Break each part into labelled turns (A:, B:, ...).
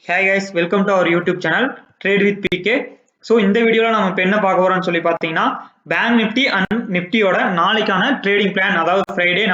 A: Hey guys, welcome to our YouTube channel Trade with PK. So இந்த வீடியோல நாம இப்ப என்ன பார்க்க போறோம்னு சொல்லி பாத்தீங்கன்னா பேங்க் நிஃப்டி அண்ட் நிஃப்டியோட நாளைக்கான ட்ரேடிங் பிளான், அதாவது ஃப்ரைடே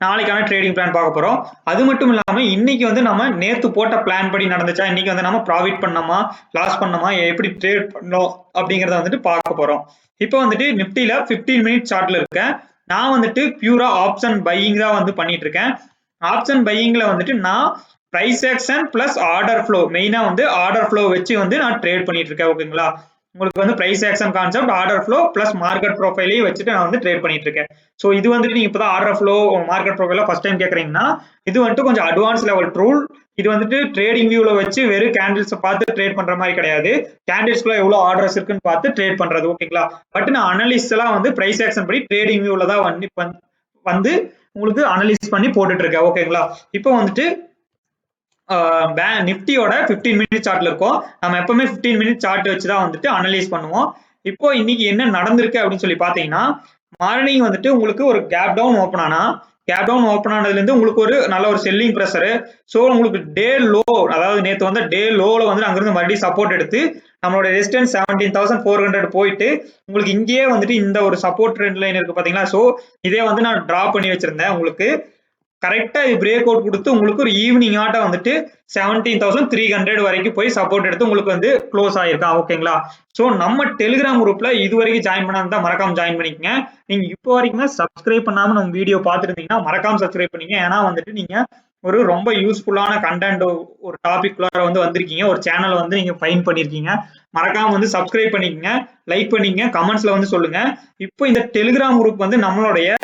A: நாளைக்கான ட்ரேடிங் பிளான் பார்க்க போறோம். அது மட்டும் இல்லாம இன்னைக்கு வந்து நம்ம நேத்து போட்ட பிளான் படி நடந்துச்சா, இன்னைக்கு வந்து நம்ம ப்ராஃபிட் பண்ணோமா லாஸ் பண்ணோமா, எப்படி ட்ரேட் பண்ணோம் அப்படிங்கறத வந்துட்டு பார்க்க போறோம். இப்போ வந்துட்டு நிஃப்டில 15 மினிட் சார்ட்ல இருக்கேன். நான் வந்துட்டு பியூரா ஆப்ஷன் பையிங் தான் வந்து பண்ணிட்டு இருக்கேன். ஆப்ஷன் பையிங்ல வந்துட்டு நான் price action plus order flow மெயினா வந்து ஆர்டர் ஃப்ளோ வச்சு வந்து நான் ட்ரேட் பண்ணிட்டு இருக்கேன். ஓகேங்களா, உங்களுக்கு வந்து price action concept, order flow plus market ப்ரொஃபைலையும் வச்சுட்டு நான் வந்து ட்ரேட் பண்ணிட்டு இருக்கேன். ஸோ இது வந்துட்டு நீங்க இப்பதான் ஆர்டர் ஃப்ளோ மார்க்கெட் ப்ரொஃபைல ஃபர்ஸ்ட் டைம் கேட்கறீங்கன்னா இது வந்துட்டு கொஞ்சம் அட்வான்ஸ் லெவல் டூல். இது வந்துட்டு ட்ரேடிங் வியூல வச்சு வெறும் கேண்டில்ஸ் பார்த்து ட்ரேட் பண்ற மாதிரி கிடையாது. கேண்டில்ஸ்க்குள்ள எவ்வளவு ஆர்டர்ஸ் இருக்குன்னு பார்த்து ட்ரேட் பண்றது. ஓகேங்களா, பட் நான் அனலிஸ்ட் எல்லாம் வந்து பிரைஸ் ஆக்ஷன் படி ட்ரேடிங் வியூல தான் வந்து உங்களுக்கு அனலிஸ் பண்ணி போட்டுட்டு இருக்கேன். ஓகேங்களா, இப்போ வந்துட்டு நிஃப்டியோட 15 மினிட் சார்ட்ல இருக்கும். நம்ம எப்பவுமே 15 மினிட் சார்ட் வச்சுதான் வந்துட்டு அனலைஸ் பண்ணுவோம். இப்போ இன்னைக்கு என்ன நடந்திருக்கு அப்படின்னு சொல்லி பாத்தீங்கன்னா, மார்னிங் வந்துட்டு உங்களுக்கு ஒரு கேப் டவுன் ஓப்பன் ஆனதுல இருந்து உங்களுக்கு ஒரு நல்ல ஒரு செல்லிங் பிரஷர். சோ உங்களுக்கு டே லோ, அதாவது நேத்து வந்து டே லோல வந்து அங்கிருந்து மறுபடியும் சப்போர்ட் எடுத்து நம்மளோட ரெசிஸ்டன்ஸ் 17,400 போயிட்டு உங்களுக்கு இங்கேயே வந்துட்டு இந்த ஒரு சப்போர்ட் ட்ரெண்ட் லைன் இருக்கு பாத்தீங்களா. சோ இதே வந்து நான் டிரா பண்ணி வச்சிருந்தேன். உங்களுக்கு கரெக்டா இது பிரேக் அவுட் கொடுத்து உங்களுக்கு ஒரு ஈவினிங் ஆட்ட வந்துட்டு 17,300 வரைக்கும் போய் சப்போர்ட் எடுத்து உங்களுக்கு வந்து க்ளோஸ் ஆயிருக்கான். ஓகேங்களா, சோ நம்ம டெலிகிராம் குரூப்ல இது வரைக்கும் ஜாயின் பண்ணாம மறக்காம ஜாயின் பண்ணிக்கங்க. நீங்க இப்போ வரைக்கும் சப்ஸ்கிரைப் பண்ணாம நம்ம வீடியோ பார்த்துருந்தீங்கன்னா மறக்காம சப்ஸ்கிரைப் பண்ணீங்க. ஏன்னா வந்துட்டு நீங்க ஒரு ரொம்ப யூஸ்ஃபுல்லான கண்டென்ட் ஒரு டாபிக் வந்து வந்திருக்கீங்க, ஒரு சேனல் வந்து நீங்க ஃபைன் பண்ணிருக்கீங்க. மறக்காம வந்து சப்ஸ்கிரைப் பண்ணிக்கங்க, லைக் பண்ணிக்கங்க, கமெண்ட்ஸ்ல வந்து சொல்லுங்க. இப்போ இந்த டெலிகிராம் குரூப் வந்து நம்மளுடைய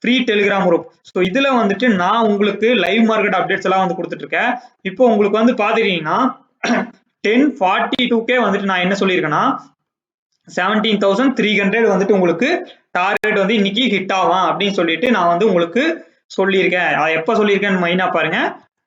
A: ஃப்ரீ டெலிகிராம் குரூப். ஸோ இதுல வந்துட்டு நான் உங்களுக்கு லைவ் மார்க்கெட் அப்டேட்ஸ் எல்லாம் வந்து கொடுத்துட்டு இருக்கேன். இப்போ உங்களுக்கு வந்து பாத்துட்டீங்கன்னா 1042K வந்துட்டு நான் என்ன சொல்லியிருக்கேன்னா 17,300 வந்துட்டு உங்களுக்கு டார்கெட் வந்து இன்னைக்கு ஹிட் ஆகும் அப்படின்னு சொல்லிட்டு நான் வந்து உங்களுக்கு சொல்லியிருக்கேன். எப்ப சொல்லியிருக்கேன்னு மைனா பாருங்க,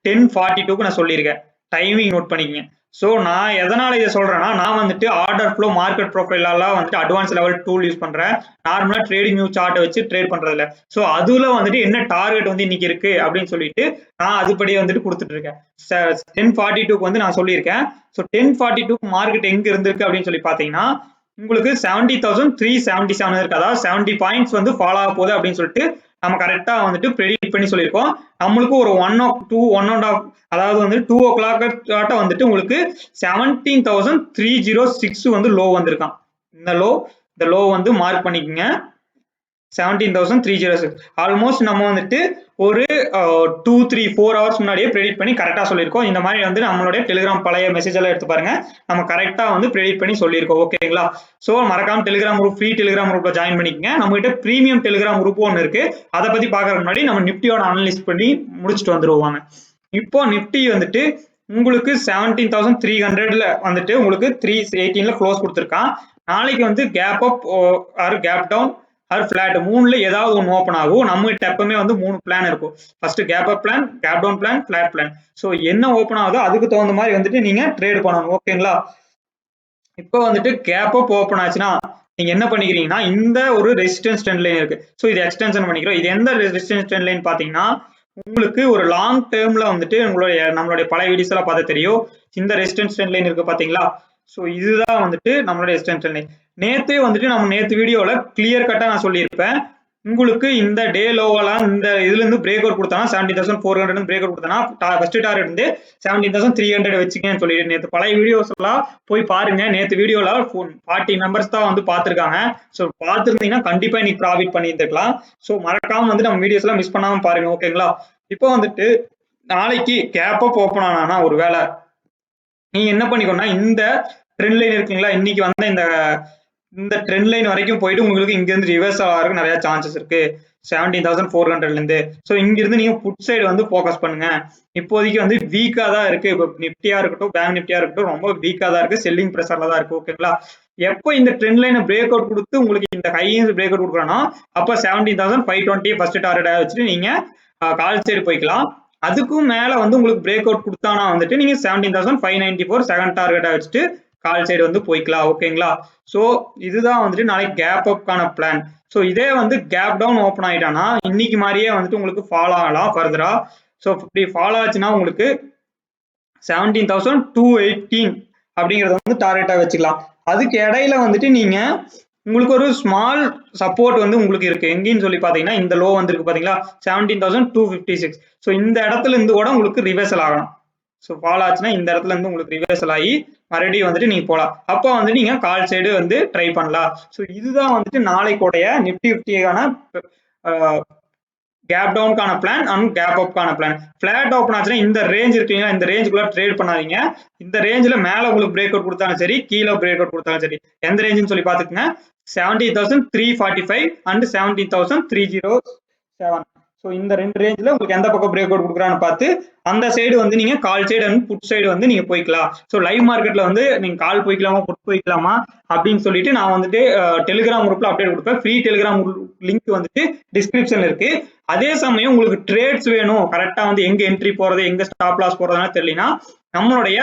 A: 1042க்கு நான் சொல்லியிருக்கேன். டைமிங் நோட் பண்ணிக்கங்க. சோ நான் எதனால இதை சொல்றேன்னா, நான் வந்துட்டு ஆர்டர் ஃப்ளோ மார்க்கெட் ப்ரொஃபைலாம் வந்துட்டு அட்வான்ஸ் லெவல் டூல் யூஸ் பண்றேன். நார்மலா ட்ரேடிங் வியூ சார்ட் வச்சு ட்ரேட் பண்றதுல. சோ அதுல வந்துட்டு என்ன டார்கெட் வந்து இன்னைக்கு இருக்கு அப்படின்னு சொல்லிட்டு நான் அதுபடி வந்துட்டு கொடுத்துட்டு இருக்கேன். 1042க்கு வந்து நான் சொல்லியிருக்கேன். ஸோ 1042க்கு மார்க்கெட் எங்க இருந்திருக்கு அப்படின்னு சொல்லி பாத்தீங்கன்னா உங்களுக்கு 70,377 இருக்கு. அதாவது 70 பாயிண்ட்ஸ் வந்து ஃபாலோ ஆக போகுது அப்படின்னு சொல்லிட்டு நம்ம கரெக்டா வந்துட்டு ப்ரெடிக்ட் பண்ணி சொல்லியிருக்கோம். நம்மளுக்கு ஒரு 1.5 அதாவது வந்து 2 o'clock வந்துட்டு உங்களுக்கு 17,306 வந்து லோ வந்திருக்கான். இந்த லோ வந்து மார்க் பண்ணிக்கங்க, 17,306. ஆல்மோஸ்ட் நம்ம வந்துட்டு ஒரு 2-3-4 ஹவர்ஸ் முன்னாடியே ப்ரெடிக்ட் பண்ணி கரெக்டா சொல்லியிருக்கோம். இந்த மாதிரி வந்து நம்மளுடைய டெலிகிராம் பழைய மெசேஜ் எல்லாம் எடுத்து பாருங்க, நம்ம கரெக்டா வந்து ப்ரெடிக்ட் பண்ணி சொல்லியிருக்கோம். ஓகேங்களா, சோ மறக்காம டெலிகிராம் குரூப், ஃப்ரீ டெலிகிராம் குரூப்ல ஜாயின் பண்ணிக்கங்க. நம்ம கிட்ட பிரீமியம் டெலிகிராம் குரூப் ஒன்று இருக்கு. அதை பத்தி பாக்குறதுக்கு முன்னாடி நம்ம நிப்டியோட அனலைஸ் பண்ணி முடிச்சுட்டு வந்துருவாங்க. இப்போ நிப்டி வந்துட்டு உங்களுக்கு 17,300ல வந்துட்டு உங்களுக்கு 318ல க்ளோஸ் கொடுத்துருக்கான். நாளைக்கு வந்து gap up or gap down or flat, மூணுல ஏதாவது ஒன்று ஓப்பன் ஆகும். நம்ம கிட்ட எப்பவுமே வந்து 3 பிளான் இருக்கும். First gap up plan, gap down plan, flat plan. So என்ன ஓப்பன் ஆகுதோ அதுக்கு தகுந்த மாதிரி வந்துட்டு நீங்க ட்ரேட் பண்ணணும். ஓகேங்களா, இப்போ வந்துட்டு கேப் அப் ஓப்பன் ஆச்சுன்னா நீங்க என்ன பண்ணிக்கிறீங்கன்னா இந்த ஒரு ரெசிஸ்டன்ஸ் ட்ரெண்ட் லைன் இருக்கு. ஸோ இது எக்ஸ்டென்ஷன் பண்ணிக்கிறோம். இது எந்த ரெசிஸ்டன்ஸ் ட்ரெண்ட் லைன் பாத்தீங்கன்னா உங்களுக்கு ஒரு லாங் டேர்ம்ல வந்துட்டு நம்மளுடைய பழைய வீடியோஸ் எல்லாம் பார்த்து தெரியும். இந்த ரெசிஸ்டன்ஸ் ட்ரெண்ட் லைன் இருக்கு பாத்தீங்களா. ஸோ இதுதான் வந்துட்டு நம்மளுடைய ரெசிஸ்டன்ஸ் ட்ரெண்ட் லைன். நேத்தே வந்துட்டு நம்ம நேத்து வீடியோல கிளியர் கட்டா நான் சொல்லியிருப்பேன். உங்களுக்கு இந்த டே லோவெல்லாம் இந்த இதுல இருந்து பிரேக் அவுட் கொடுத்தானா 17,400 பிரேக் அவுட் கொடுத்தானா ஃபர்ஸ்ட் டார்கெட் வந்து 17,300 வச்சுக்கன்னு சொல்லிட்டு நேற்று பழைய வீடியோஸ் எல்லாம் போய் பாருங்க. நேற்று வீடியோல 40 மெம்பர்ஸ் தான் வந்து பாத்துருக்காங்க. ஸோ பார்த்துருந்தீங்கன்னா கண்டிப்பா இன்னைக்கு ப்ராஃபிட் பண்ணியிருந்துக்கலாம். ஸோ மறக்காம வந்து நம்ம வீடியோஸ் எல்லாம் மிஸ் பண்ணாம பாருங்க. ஓகேங்களா, இப்போ வந்துட்டு நாளைக்கு கேப் அப் ஓப்பன் ஆனா ஒரு வேலை நீங்க என்ன பண்ணிக்கோன்னா இந்த ட்ரெண்ட் லைன் இருக்குங்களா, இன்னைக்கு வந்து இந்த ட்ரெண்ட் லைன் வரைக்கும் போயிட்டு உங்களுக்கு இங்க இருந்து ரிவர்ஸ் ஆகிறதுக்கு நிறைய சான்சஸ் இருக்கு 17,400ல இருந்து. ஸோ இங்க இருந்து நீங்க புட் சைடு வந்து போக்கஸ் பண்ணுங்க. இப்போதைக்கு வந்து வீக்கா தான் இருக்கு. இப்போ நிப்டியா இருக்கட்டும், பேங்க் நிப்டியா இருக்கட்டும், ரொம்ப வீக்கா தான் இருக்கு, செல்லிங் ப்ரெஷர்ல தான் இருக்கு. ஓகேங்களா, எப்போ இந்த ட்ரெண்ட் லைனை பிரேக் அவுட் கொடுத்து உங்களுக்கு இந்த ஹை பிரேக் அவுட் கொடுக்குறோம்னா அப்ப 17,520 ஃபர்ஸ்ட் டார்கெட்டா வச்சுட்டு நீங்க கால் சைடு போய்க்கலாம். அதுக்கும் மேல வந்து உங்களுக்கு பிரேக் அவுட் கொடுத்தானா வந்துட்டு நீங்க 17,594 செகண்ட் டார்கெட்டா வச்சுட்டு கால் சைடு வந்து போய்க்கலாம். ஓகேங்களா, சோ இதுதான் வந்துட்டு நாளைக்கு கேப் அப்கான பிளான். சோ இதே வந்து கேப் டவுன் ஓப்பன் ஆயிட்டானா இன்னைக்கு மாதிரியே வந்துட்டு உங்களுக்கு ஃபாலோ ஆகலாம் ஃபர்தரா. சோ இப்படி ஃபாலோ ஆச்சுன்னா உங்களுக்கு 17,218 அப்படிங்கறத வந்து டார்கெட்டா வச்சுக்கலாம். அதுக்கு இடையில வந்துட்டு நீங்க உங்களுக்கு ஒரு ஸ்மால் சப்போர்ட் வந்து உங்களுக்கு இருக்கு. எங்கன்னு சொல்லி பாத்தீங்கன்னா இந்த லோ வந்திருக்கு பாத்தீங்களா 17,256. சோ இந்த இடத்துல இருந்து கூட உங்களுக்கு ரிவர்சல் ஆகலாம். ஸோ ஃபால் ஆச்சுன்னா இந்த இடத்துல இருந்து உங்களுக்கு ரிவர்சல் ஆகி மறுபடியும் வந்துட்டு நீங்க போகலாம். அப்போ வந்து நீங்க கால் சைடு வந்து ட்ரை பண்ணலாம். ஸோ இதுதான் வந்துட்டு நாளைக்குடைய நிப்டி ஃபிஃப்டிக்கான கேப் டவுனுக்கான பிளான் அண்ட் கேப் அப்கான பிளான். ஃபிளாட் ஓப்பன் ஆச்சுன்னா இந்த ரேஞ்ச் இருக்குங்களா, இந்த ரேஞ்சுக்குள்ள ட்ரேட் பண்ணாதீங்க. இந்த ரேஞ்சில் மேல உங்களுக்கு பிரேக் அவுட் கொடுத்தாலும் சரி, கீழே பிரேக் அவுட் கொடுத்தாலும் சரி, எந்த ரேஞ்சுன்னு சொல்லி பாத்துக்கங்க. 70,345 அண்ட் 70,307. ஸோ இந்த ரெண்டு ரேஞ்சில் உங்களுக்கு எந்த பக்கம் பிரேக் அவுட் கொடுக்குறான்னு பார்த்து அந்த சைடு வந்து நீங்க call side and put side வந்து நீங்க போய்க்கலாம். ஸோ லைவ் மார்க்கெட்ல வந்து நீங்க கால் போய்க்கலாமா புட் போய்க்கலாமா அப்படின்னு சொல்லிட்டு நான் வந்துட்டு டெலிகிராம் குரூப்ல அப்டேட் கொடுப்பேன். ஃப்ரீ டெலிகிராம் லிங்க் வந்துட்டு டிஸ்கிரிப்ஷன்ல இருக்கு. அதே சமயம் உங்களுக்கு ட்ரேட்ஸ் வேணும், கரெக்டா வந்து எங்க என்ட்ரி போறது எங்க ஸ்டாப் லாஸ் போறதுனா தெரியலனா நம்மளுடைய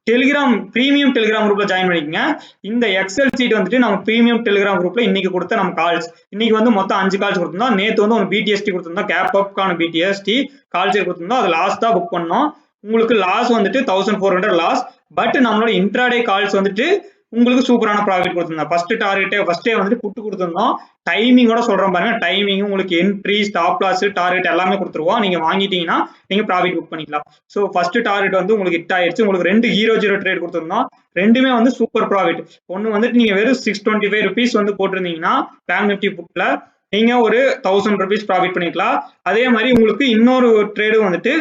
A: டெலிகிராம் பிரீமியம் டெலிகிராம் குரூப்ல ஜாயின் பண்ணிக்கங்க. இந்த எக்ஸல் சீட் வந்துட்டு நம்ம பிரீமியம் டெலிகிராம் குரூப்ல இன்னைக்கு கொடுத்த நம்ம கால்ஸ் இன்னைக்கு வந்து மொத்தம் 5 கால்ஸ் கொடுத்திருந்தோம். நேத்து வந்து ஒரு பிடிஎஸ்டி கொடுத்திருந்தோம், கேப் அப்கான பிடிஎஸ்டி கால் சைட் கொடுத்திருந்தோம். அது லாஸ்ட் தான் புக் பண்ணோம். உங்களுக்கு லாஸ் வந்துட்டு 1400 லாஸ். பட் நம்மளோட இன்ட்ராடே கால்ஸ் வந்துட்டு உங்களுக்கு சூப்பரான ப்ராஃபிட் கொடுத்திருந்தோம். ஃபர்ஸ்டே வந்துட்டு புட்டு கொடுத்திருந்தோம். டைமிங்கோட சொல்றோம் பாருங்க, டைமிங் உங்களுக்கு என்ட்ரி ஸ்டாப் லாஸ் டார்கெட் எல்லாமே கொடுத்துருவோம். நீங்க வாங்கிட்டீங்கன்னா நீங்க ப்ராஃபிட் புக் பண்ணிக்கலாம். ஸோ ஃபர்ஸ்ட் டார்கெட் வந்து உங்களுக்கு ஹிட் ஆயிடுச்சு. உங்களுக்கு 2 0 ட்ரேட் கொடுத்திருந்தோம். ரெண்டுமே வந்து சூப்பர் ப்ராஃபிட். ஒன்னு வந்துட்டு நீங்க வெறும் 625 rupees வந்து போட்டிருந்தீங்கன்னா பேங்க் நிஃப்டி புட்ல நீங்க ஒரு 1000 rupees ப்ராஃபிட் பண்ணிக்கலாம். அதே மாதிரி உங்களுக்கு இன்னொரு ட்ரேடு வந்துட்டு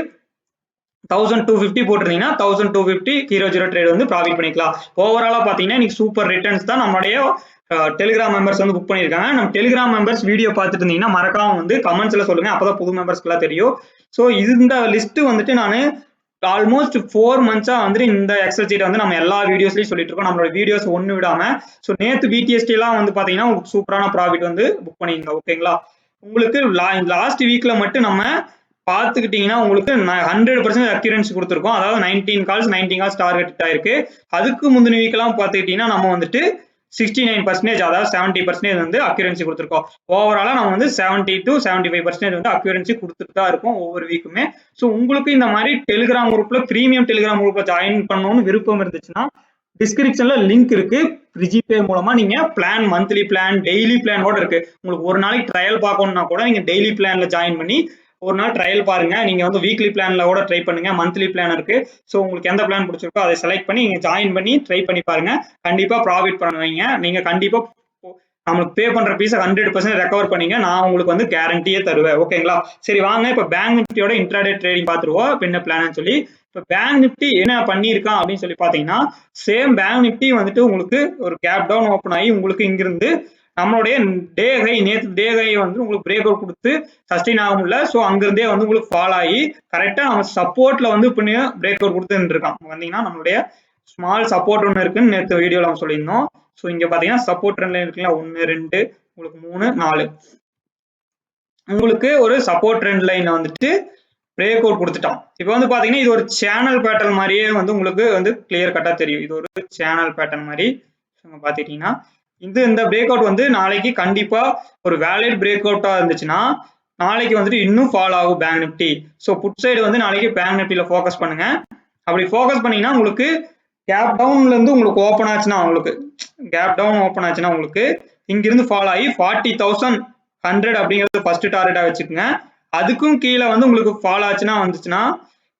A: 1250 போட்டிருந்தீங்கன்னா 1250 0 ட்ரேட் வந்து ப்ராஃபிட் பண்ணிக்கலாம். ஓவராலா பாத்தீங்கன்னா இன்னைக்கு சூப்பர் ரிட்டர்ன்ஸ் தான் நம்மளுடைய டெலிகிராம் மெம்பர்ஸ் வந்து புக் பண்ணிருக்காங்க. நம்ம டெலிகிராம் மெம்பர்ஸ் வீடியோ பார்த்துட்டு இருந்தீங்கன்னா மறக்காம வந்து கமெண்ட்ஸ்ல சொல்லுங்க, அப்பதான் புது மெம்பர்ஸ்க்கு எல்லாம் தெரியும். ஸோ இந்த லிஸ்ட் வந்துட்டு நான் ஆல்மோஸ்ட் 4 months வந்துட்டு இந்த எக்ஸல் சீட் வந்து நம்ம எல்லா வீடியோஸ்லயும் சொல்லிட்டு இருக்கோம். நம்மளோட வீடியோஸ் ஒண்ணு விடாம. ஸோ நேத்து பிடிஎஸ்டி எல்லாம் வந்து பாத்தீங்கன்னா உங்களுக்கு சூப்பரான ப்ராஃபிட் வந்து புக் பண்ணிருந்தோம். ஓகேங்களா, உங்களுக்கு லாஸ்ட் வீக்ல மட்டும் நம்ம பாத்துக்கிட்டீங்கன்னா உங்களுக்கு 100% அக்யூரன்சி கொடுத்துருக்கோம். அதாவது 19 கால்ஸ் டார்கெட் ஆயிருக்கு. அதுக்கு முந்தின வீக் எல்லாம் பாத்துக்கிட்டீங்கன்னா நம்ம வந்துட்டு 69%, அதாவது 70% வந்து அக்யூரன்சி கொடுத்துருக்கோம். ஓவராலா நம்ம வந்து 70 to 75% வந்து அக்யூரன்சி கொடுத்துட்டு தான் இருக்கும் ஒவ்வொரு வீக்குமே. ஸோ உங்களுக்கு இந்த மாதிரி டெலிகிராம் குரூப்ல பிரீமியம் டெலிகிராம் குரூப்ல ஜாயின் பண்ணணும்னு விருப்பம் இருந்துச்சுன்னா டிஸ்கிரிப்ஷன்ல லிங்க் இருக்கு. ஜிபே மூலமா நீங்க plan, monthly plan, daily plan கூட இருக்கு. உங்களுக்கு ஒரு நாளைக்கு ட்ரையல் பார்க்கணும்னா கூட நீங்க டெய்லி பிளான்ல ஜாயின் பண்ணி ஒரு நாள் ட்ரையல் பாருங்க. நீங்க வந்து வீக்லி பிளான்ல கூட ட்ரை பண்ணுங்க, மந்த்லி பிளான் இருக்கு. ஸோ உங்களுக்கு எந்த பிளான் பிடிச்சிருக்கோ அதை செலக்ட் பண்ணி நீங்க ஜாயின் பண்ணி ட்ரை பண்ணி பாருங்க. கண்டிப்பா ப்ராஃபிட் பண்ணுவீங்க. நீங்க கண்டிப்பா நம்மளுக்கு பே பண்ற பீஸை 100% ரெக்கவர் பண்ணீங்க. நான் உங்களுக்கு வந்து கேரண்டியே தருவேன். ஓகேங்களா, சரி வாங்க இப்ப பேங்க் நிஃப்டியோட இன்ட்ராடே ட்ரேடிங் பாத்துருவோம் என்ன பிளான் சொல்லி. இப்ப பேங்க் நிஃப்டி என்ன பண்ணிருக்கான் அப்படின்னு சொல்லி பாத்தீங்கன்னா, சேம் பேங்க் நிஃப்டி வந்துட்டு உங்களுக்கு ஒரு கேப் டவுன் ஓப்பன் ஆகி உங்களுக்கு இங்கிருந்து நம்மளுடைய நேற்று டே ஹை வந்து உங்களுக்கு பிரேக் அவுட் கொடுத்து சஸ்டெயின் ஆக முடியல. ஸோ அங்கிருந்தே வந்து உங்களுக்கு ஃபால் ஆகி கரெக்டா நம்ம சப்போர்ட்ல வந்து இப்போ பிரேக் அவுட் கொடுத்துட்டு இருக்கான். வந்தீங்கன்னா நம்மளுடைய ஸ்மால் சப்போர்ட் ஒன்று இருக்குன்னு நேற்று வீடியோல நம்ம சொல்லியிருந்தோம். ஸோ இங்க பாத்தீங்கன்னா சப்போர்ட் ட்ரெண்ட் லைன் இருக்குல்ல, 1 2 உங்களுக்கு 3 4 உங்களுக்கு ஒரு சப்போர்ட் ட்ரெண்ட் லைன்ல வந்துட்டு பிரேக் அவுட் கொடுத்துட்டோம். இப்போ வந்து பாத்தீங்கன்னா இது ஒரு சேனல் பேட்டர்ன் மாதிரியே வந்து உங்களுக்கு வந்து கிளியர் கட்டா தெரியும். இது ஒரு சேனல் பேட்டர்ன் மாதிரி பாத்துட்டீங்கன்னா இந்த பிரேக் அவுட் வந்து நாளைக்கு கண்டிப்பா ஒரு வேலிட் பிரேக் அவுட்டா இருந்துச்சுன்னா நாளைக்கு வந்துட்டு இன்னும் ஃபால் ஆகும் bank Nifty. So put side வந்து நாளைக்கு பேங்க் நிஃப்டியில ஃபோக்கஸ் பண்ணுங்க. அப்படி ஃபோக்கஸ் பண்ணீங்கன்னா உங்களுக்கு கேப் டவுன்ல இருந்து உங்களுக்கு ஓப்பன் ஆச்சுன்னா உங்களுக்கு இங்கிருந்து ஃபால் ஆகி 40,100 அப்படிங்கிறது ஃபர்ஸ்ட் டார்கெட்டா வச்சுக்கோங்க. அதுக்கும் கீழே வந்து உங்களுக்கு ஃபால் ஆச்சுன்னா வந்துச்சுன்னா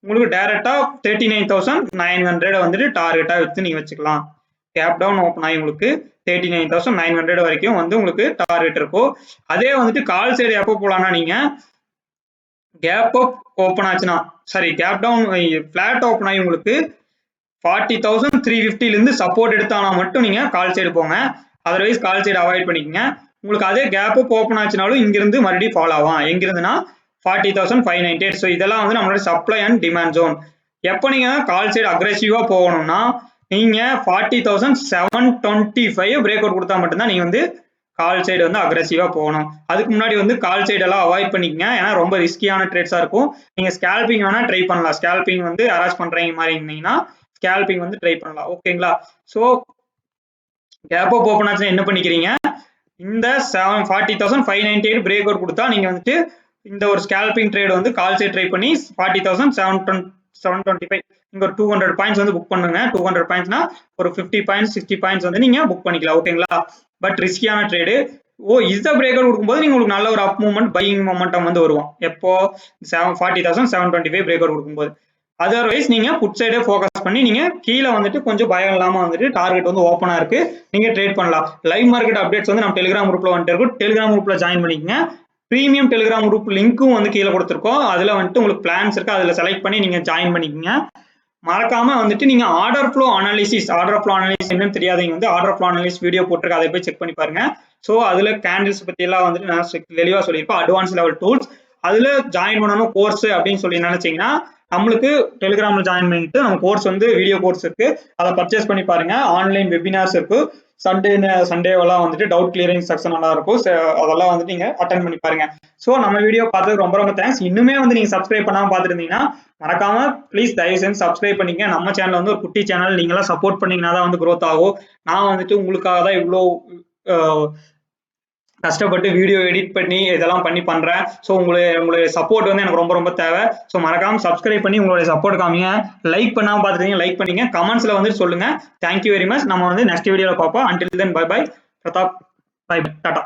A: உங்களுக்கு டைரக்டா 39,900 வந்துட்டு டார்கெட்டா வச்சு நீங்க வச்சுக்கலாம். கேப் டவுன் ஓப்பன் ஆகி உங்களுக்கு 39,900 வரைக்கும் வந்து உங்களுக்கு டார்கெட் இருக்கும். அதே வந்துட்டு கால் சைடு எப்போ போலாம்னா நீங்க கேப் அப் ஓப்பன் ஆச்சுன்னா கேப் டவுன் பிளாட் ஓப்பன் ஆகி உங்களுக்கு 40,350 இருந்து சப்போர்ட் எடுத்தானா மட்டும் நீங்க கால் சைடு போங்க. அதர்வைஸ் கால் சைடு அவாய்ட் பண்ணிக்கங்க. உங்களுக்கு அதே கேப் அப் ஓப்பன் ஆச்சுனாலும் இங்கிருந்து மறுபடியும் ஃபாலோ ஆகும். எங்கிருந்துன்னா 40,598. ஸோ இதெல்லாம் வந்து நம்மளோட சப்ளை அண்ட் டிமாண்ட் ஜோன். எப்போ நீங்க கால் சைடு அக்ரெசிவா போகணும்னா நீங்க 40,725 பிரேக் அவுட் கொடுத்தா மட்டும்தான் நீங்க வந்து கால் சைடு வந்து அக்ரெசிவா போகணும். அதுக்கு முன்னாடி வந்து கால் சைடு எல்லாம் அவாய்ட் பண்ணிக்கங்க. ஏன்னா ரொம்ப ரிஸ்கியான ட்ரேட்ஸா இருக்கும். நீங்க ஸ்கேல்பிங் வேணா ட்ரை பண்ணலாம். ஸ்கேல்பிங் வந்து ஹராஸ் பண்றீங்க மாதிரி இருந்தீங்கன்னா ஸ்கேல்பிங் வந்து ட்ரை பண்ணலாம். ஓகேங்களா, ஸோ கேப் அப் ஓப்பன் ஆச்சுன்னா என்ன பண்ணிக்கிறீங்க, இந்த 40,598 பிரேக் அவுட் கொடுத்தா நீங்க வந்துட்டு இந்த ஒரு ஸ்கேல்பிங் ட்ரேட் வந்து கால் சைடு ட்ரை பண்ணி 725 இங்க ஒரு 200 பாயிண்ட்ஸ் வந்து புக் பண்ணுங்க. 200 பாயிண்ட்ஸ்னா ஒரு 50 பாயிண்ட்ஸ் 60 பாயிண்ட்ஸ் வந்து நீங்க புக் பண்ணிக்கலாம். ஓகேங்களா? பட் ரிஸ்கியான ட்ரேடு. இந்த பிரேக் அவுட் கொடுக்கும்போது நீங்க உங்களுக்கு நல்ல ஒரு அப் மூவ்மெண்ட் பையிங் மொமெண்டம் வந்து வரும். எப்போ 40,725 பிரேக் அவுட் கொடுக்கும்போது. அதர்வைஸ் நீங்க புட் சைடே ஃபோக்கஸ் பண்ணி நீங்க கீழே வந்துட்டு கொஞ்சம் பயம் இல்லாம வந்துட்டு டார்கெட் வந்து ஓப்பனா இருக்கு, நீங்க ட்ரேட் பண்ணலாம். லைவ் மார்க்கெட் அப்டேட்ஸ் வந்து நம்ம டெலிகிராம் குரூப்ல வந்துட்டு இருக்கும். டெலிகிராம் குரூப்ல ஜாயின் பண்ணிக்கங்க. பிரீமியம் டெலிகிராம் குரூப் லிங்க்கும் வந்து கீழே கொடுத்துருக்கோம். அதுல வந்துட்டு உங்களுக்கு பிளான்ஸ் இருக்கு, அதுல செலக்ட் பண்ணி நீங்க ஜாயின் பண்ணிக்கங்க. மறக்காம வந்துட்டு நீங்க ஆர்டர் ஃப்ளோ அனாலிசிஸ் என்னன்னு தெரியாதீங்க வந்து ஆர்டர் ஃப்ளோ அனாலிசிஸ் வீடியோ போட்டிருக்கு, அதை போய் செக் பண்ணி பாருங்க. ஸோ அதுல கேண்டில்ஸ் பத்தி எல்லாம் வந்துட்டு நான் தெளிவா சொல்லியிருப்பேன். அட்வான்ஸ் லெவல் டூல்ஸ் அதுல ஜாயின் பண்ணணும் கோர்ஸ் அப்படின்னு சொல்லி நினைச்சீங்கன்னா நம்மளுக்கு டெலிகிராம்ல ஜாயின் பண்ணிட்டு நம்ம கோர்ஸ் வந்து வீடியோ கோர்ஸ் இருக்கு, அதை பர்ச்சேஸ் பண்ணி பாருங்க. ஆன்லைன் வெபினார்ஸ் இருக்கு. சண்டேவெல்லாம் வந்துட்டு டவுட் கிளியரிங் செக்ஷன் எல்லாம் இருக்கும். அதெல்லாம் வந்துட்டு நீங்க அட்டன் பண்ணி பாருங்க. ஸோ நம்ம வீடியோ பார்த்ததுக்கு ரொம்ப ரொம்ப தேங்க்ஸ். இன்னுமே வந்து நீங்க சப்ஸ்கிரைப் பண்ணாம பார்த்துட்டு இருந்தீங்கன்னா மறக்காம ப்ளீஸ் தயவு செஞ்சு சப்ஸ்கிரைப் பண்ணிக்க. நம்ம சேனல் வந்து ஒரு குட்டி சேனல், நீங்க எல்லாம் சப்போர்ட் பண்ணீங்கன்னா தான் வந்து க்ரோத் ஆகும். நான் வந்துட்டு உங்களுக்காக தான் இவ்வளோ கஷ்டப்பட்டு வீடியோ எடிட் பண்ணி இதெல்லாம் பண்றேன். ஸோ உங்களுடைய சப்போர்ட் வந்து எனக்கு ரொம்ப ரொம்ப தேவை. ஸோ மறக்காம சப்ஸ்கிரைப் பண்ணி உங்களுடைய சப்போர்ட் காமிங்க. லைக் பண்ணாம பார்த்துட்டீங்க, லைக் பண்ணிங்க. கமெண்ட்ஸ்ல வந்து சொல்லுங்க. Thank you very much. நம்ம வந்து நெக்ஸ்ட் வீடியோல பார்ப்போம். Until then bye bye. Pratap, bye Tata.